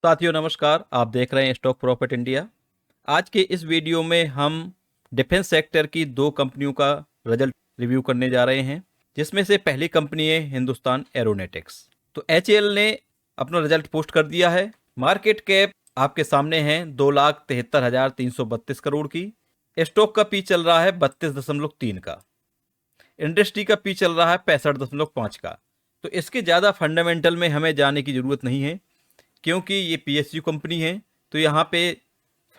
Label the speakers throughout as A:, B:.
A: साथियों नमस्कार, आप देख रहे हैं स्टॉक प्रॉफिट इंडिया। आज के इस वीडियो में हम डिफेंस सेक्टर की दो कंपनियों का रिजल्ट रिव्यू करने जा रहे हैं, जिसमें से पहली कंपनी है हिंदुस्तान एरोनॉटिक्स। तो एचएएल ने अपना रिजल्ट पोस्ट कर दिया है। मार्केट कैप आपके सामने है 2,73,332 करोड़ की। स्टॉक का पी चल रहा है 32.3 का। इंडस्ट्री का पी चल रहा है 65.5 का। तो इसके ज़्यादा फंडामेंटल में हमें जाने की ज़रूरत नहीं है, क्योंकि ये पीएसयू कंपनी है, तो यहाँ पे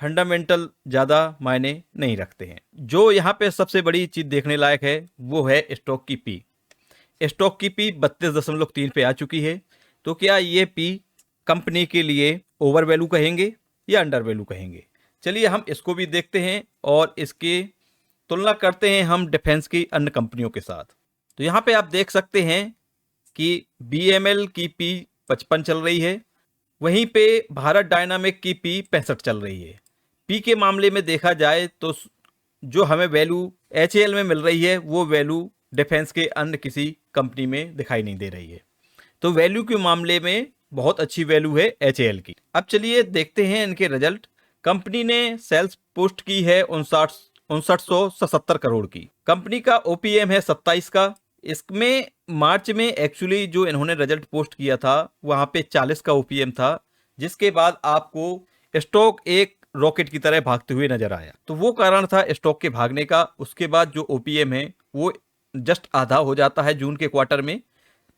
A: फंडामेंटल ज़्यादा मायने नहीं रखते हैं। जो यहाँ पे सबसे बड़ी चीज़ देखने लायक है वो है स्टॉक की पी। स्टॉक की पी 32.3 पे आ चुकी है। तो क्या ये पी कंपनी के लिए ओवर वैल्यू कहेंगे या अंडर वैल्यू कहेंगे? चलिए हम इसको भी देखते हैं और इसकी तुलना करते हैं हम डिफेंस की अन्य कंपनियों के साथ। तो यहाँ पे आप देख सकते हैं कि बीएमएल की पी 55 चल रही है, वहीं पे भारत डायनामिक की पी 65 चल रही है। पी के मामले में देखा जाए तो जो हमें वैल्यू एचएएल में मिल रही है वो वैल्यू डिफेंस के अन्य किसी कंपनी में दिखाई नहीं दे रही है। तो वैल्यू के मामले में बहुत अच्छी वैल्यू है एचएएल की। अब चलिए देखते हैं इनके रिजल्ट। कंपनी ने सेल्स पोस्ट की है 5977 करोड़ की। कंपनी का ओपीएम है 27 का। इसमें मार्च में एक्चुअली जो इन्होंने रिजल्ट पोस्ट किया था वहां पे 40 का ओपीएम था, जिसके बाद आपको स्टॉक एक रॉकेट की तरह भागते हुए नजर आया। तो वो कारण था स्टॉक के भागने का। उसके बाद जो ओपीएम है वो जस्ट आधा हो जाता है जून के क्वार्टर में,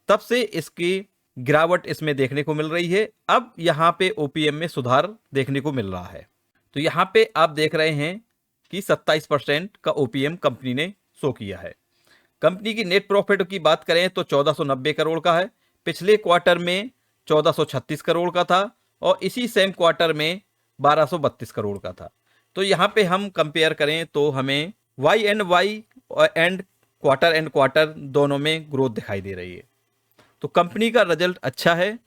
A: तब से इसकी गिरावट इसमें देखने को मिल रही है। अब यहाँ पे ओपीएम में सुधार देखने को मिल रहा है। तो यहाँ पे आप देख रहे हैं कि 27% का ओपीएम कंपनी ने शो किया है। कंपनी की नेट प्रॉफिट की बात करें तो 1490 करोड़ का है। पिछले क्वार्टर में 1436 करोड़ का था और इसी सेम क्वार्टर में 1232 करोड़ का था। तो यहाँ पे हम कंपेयर करें तो हमें वाई एंड क्वार्टर दोनों में ग्रोथ दिखाई दे रही है। तो कंपनी का रिजल्ट अच्छा है,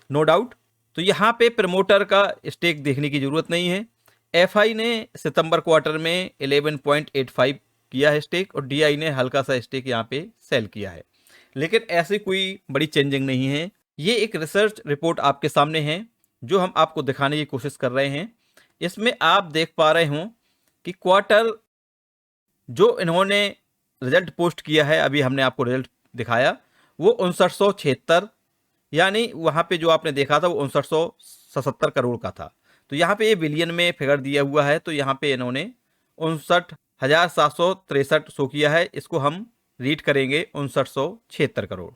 A: नो डाउट। तो यहाँ पे प्रमोटर का स्टेक देखने की जरूरत नहीं है। एफआई ने सितंबर क्वार्टर में 11.85 किया है स्टेक और डीआई ने हल्का सा स्टेक यहाँ पे सेल किया है, लेकिन ऐसी कोई बड़ी चेंजिंग नहीं है। ये एक रिसर्च रिपोर्ट आपके सामने है जो हम आपको दिखाने की कोशिश कर रहे हैं। इसमें आप देख पा रहे हो कि क्वार्टर जो इन्होंने रिजल्ट पोस्ट किया है, अभी हमने आपको रिजल्ट दिखाया, वो 5976, यानी वहाँ पे जो आपने देखा था वो 5977 करोड़ का था। तो यहाँ पे ये बिलियन में फिगर दिया हुआ है, तो यहाँ पे इन्होंने 59,763 शो किया है। इसको हम रीड करेंगे 5976 करोड़।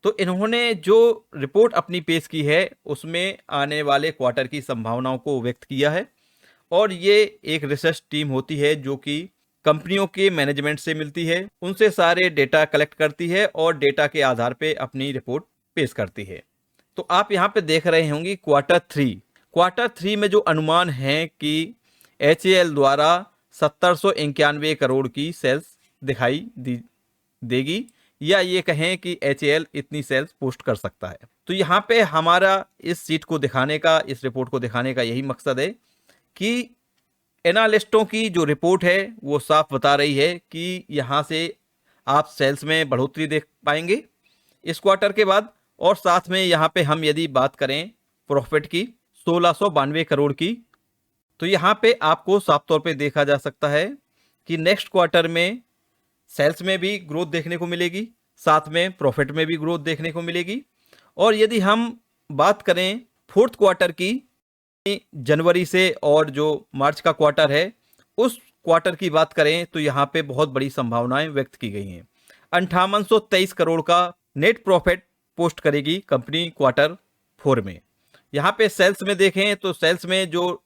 A: तो इन्होंने जो रिपोर्ट अपनी पेश की है उसमें आने वाले क्वार्टर की संभावनाओं को व्यक्त किया है। और ये एक रिसर्च टीम होती है जो कि कंपनियों के मैनेजमेंट से मिलती है, उनसे सारे डेटा कलेक्ट करती है और डेटा के आधार पे अपनी रिपोर्ट पेश करती है। तो आप यहाँ पे देख रहे होंगे क्वार्टर थ्री में जो अनुमान है कि एचएएल द्वारा 791 करोड़ की सेल्स दिखाई देगी, या ये कहें कि एचएएल इतनी सेल्स पोस्ट कर सकता है। तो यहाँ पे हमारा इस सीट को दिखाने का, इस रिपोर्ट को दिखाने का यही मकसद है कि एनालिस्टों की जो रिपोर्ट है वो साफ बता रही है कि यहाँ से आप सेल्स में बढ़ोतरी देख पाएंगे इस क्वार्टर के बाद। और साथ में यहाँ पे हम यदि बात करें प्रॉफिट की 1692 करोड़ की, तो यहाँ पे आपको साफ तौर पे देखा जा सकता है कि नेक्स्ट क्वार्टर में सेल्स में भी ग्रोथ देखने को मिलेगी, साथ में प्रॉफिट में भी ग्रोथ देखने को मिलेगी। और यदि हम बात करें फोर्थ क्वार्टर की, जनवरी से और जो मार्च का क्वार्टर है उस क्वार्टर की बात करें, तो यहाँ पे बहुत बड़ी संभावनाएं व्यक्त की गई हैं। 5823 करोड़ का नेट प्रॉफिट पोस्ट करेगी कंपनी क्वार्टर 4 में। यहाँ पे सेल्स में देखें तो सेल्स में जो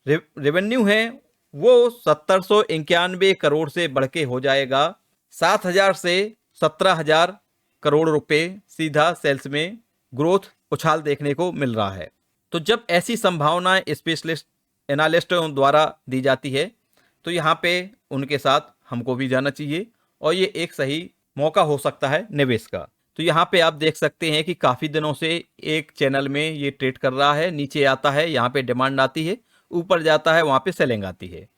A: रेवेन्यू है वो 791 करोड़ से बढ़ के हो जाएगा 7,000 से 17,000 करोड़ रुपए। सीधा सेल्स में ग्रोथ उछाल देखने को मिल रहा है। तो जब ऐसी संभावनाएं स्पेशलिस्ट एनालिस्टों द्वारा दी जाती है तो यहाँ पे उनके साथ हमको भी जाना चाहिए और ये एक सही मौका हो सकता है निवेश का। तो यहाँ पे आप देख सकते हैं कि काफ़ी दिनों से एक चैनल में ये ट्रेड कर रहा है, नीचे आता है, यहाँ पे डिमांड आती है, ऊपर जाता है, वहाँ पे सेलिंग आती है।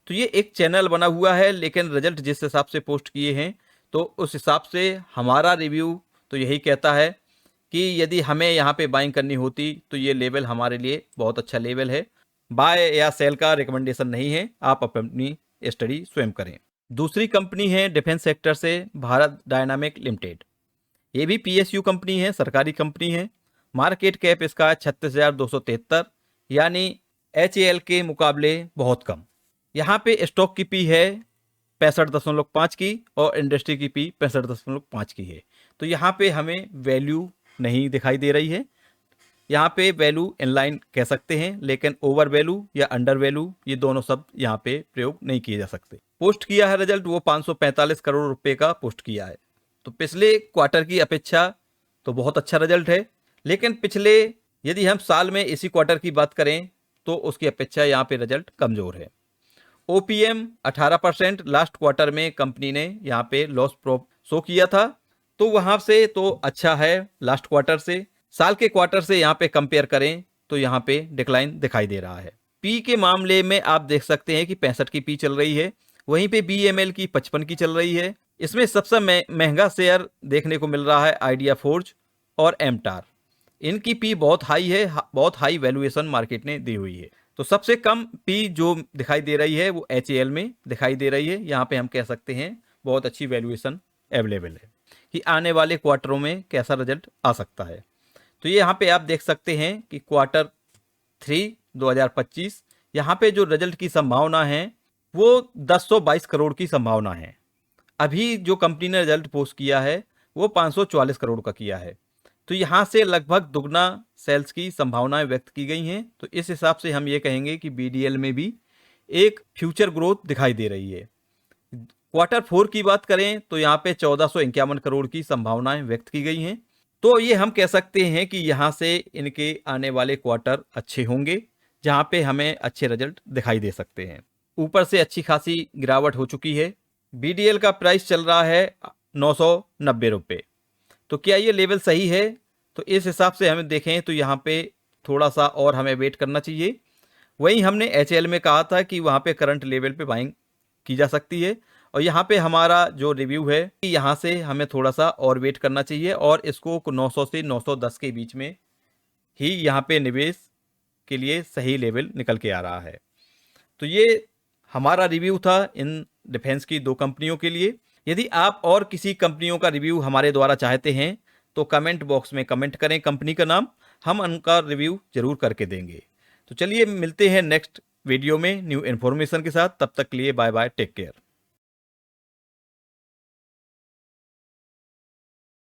A: तो ये एक चैनल बना हुआ है, लेकिन रिजल्ट जिस हिसाब से पोस्ट किए हैं तो उस हिसाब से हमारा रिव्यू तो यही कहता है कि यदि हमें यहाँ पे बाइंग करनी होती तो ये लेवल हमारे लिए बहुत अच्छा लेवल है। बाय या सेल का रिकमेंडेशन नहीं है, आप अपनी स्टडी स्वयं करें। दूसरी कंपनी है डिफेंस सेक्टर से भारत डायनामिक लिमिटेड। ये भी पीएसयू कंपनी है, सरकारी कंपनी है। मार्केट कैप इसका 36,273, यानी एचएएल के मुकाबले बहुत कम। यहाँ पे स्टॉक की पी है 65.5 की और इंडस्ट्री की पी 65.5 की है। तो यहाँ पे हमें वैल्यू नहीं दिखाई दे रही है। यहाँ पे वैल्यू इनलाइन कह सकते हैं, लेकिन ओवर वैल्यू या अंडर वैल्यू ये दोनों शब्द यहाँ पे प्रयोग नहीं किए जा सकते। पोस्ट किया है रिजल्ट वो 545 करोड़ रुपए का पोस्ट किया है। तो पिछले क्वार्टर की अपेक्षा तो बहुत अच्छा रिजल्ट है, लेकिन पिछले यदि हम साल में इसी क्वार्टर की बात करें तो उसकी अपेक्षा यहाँ पे रिजल्ट कमजोर है। ओपीएम 18%, लास्ट क्वार्टर में कंपनी ने यहाँ पे लॉस शो किया था, तो वहां से तो अच्छा है लास्ट क्वार्टर से। साल के क्वार्टर से यहाँ पे कंपेयर करें तो यहाँ पे डिक्लाइन दिखाई दे रहा है। पी के मामले में आप देख सकते हैं कि 65 की पी चल रही है, वहीं पे बीएमएल की 55 की चल रही है। इसमें सबसे महंगा शेयर देखने को मिल रहा है आइडिया फोर्ज और एमटार। इनकी पी बहुत हाई है, बहुत हाई वैल्यूएशन मार्केट ने दी हुई है। तो सबसे कम पी जो दिखाई दे रही है वो एचएएल में दिखाई दे रही है। यहाँ पे हम कह सकते हैं बहुत अच्छी वैल्यूएशन अवेलेबल है कि आने वाले क्वार्टरों में कैसा रिजल्ट आ सकता है। तो ये यहाँ पे आप देख सकते हैं कि क्वार्टर 3 2025 यहाँ पे जो रिजल्ट की संभावना है वो 1022 करोड़ की संभावना है। अभी जो कंपनी ने रिजल्ट पोस्ट किया है वो 544 करोड़ का किया है। तो यहाँ से लगभग दुगना सेल्स की संभावनाएं व्यक्त की गई हैं। तो इस हिसाब से हम ये कहेंगे कि बीडीएल में भी एक फ्यूचर ग्रोथ दिखाई दे रही है। क्वार्टर 4 की बात करें तो यहाँ पे 1451 करोड़ की संभावनाएं व्यक्त की गई हैं। तो ये हम कह सकते हैं कि यहाँ से इनके आने वाले क्वार्टर अच्छे होंगे, जहाँ पे हमें अच्छे रिजल्ट दिखाई दे सकते हैं। ऊपर से अच्छी खासी गिरावट हो चुकी है। बीडीएल का प्राइस चल रहा है 990 रुपये। तो क्या ये लेवल सही है? तो इस हिसाब से हमें देखें तो यहाँ पे थोड़ा सा और हमें वेट करना चाहिए। वहीं हमने एचएएल में कहा था कि वहाँ पे करंट लेवल पे बाइंग की जा सकती है, और यहाँ पे हमारा जो रिव्यू है कि यहाँ से हमें थोड़ा सा और वेट करना चाहिए और इसको 900 से 910 के बीच में ही यहाँ पे निवेश के लिए सही लेवल निकल के आ रहा है। तो ये हमारा रिव्यू था इन डिफेंस की दो कंपनियों के लिए। यदि आप और किसी कंपनियों का रिव्यू हमारे द्वारा चाहते हैं तो कमेंट बॉक्स में कमेंट करें कंपनी का नाम, हम उनका रिव्यू जरूर करके देंगे। तो चलिए मिलते हैं नेक्स्ट वीडियो में न्यू इन्फॉर्मेशन के साथ। तब तक के लिए बाय बाय, टेक केयर।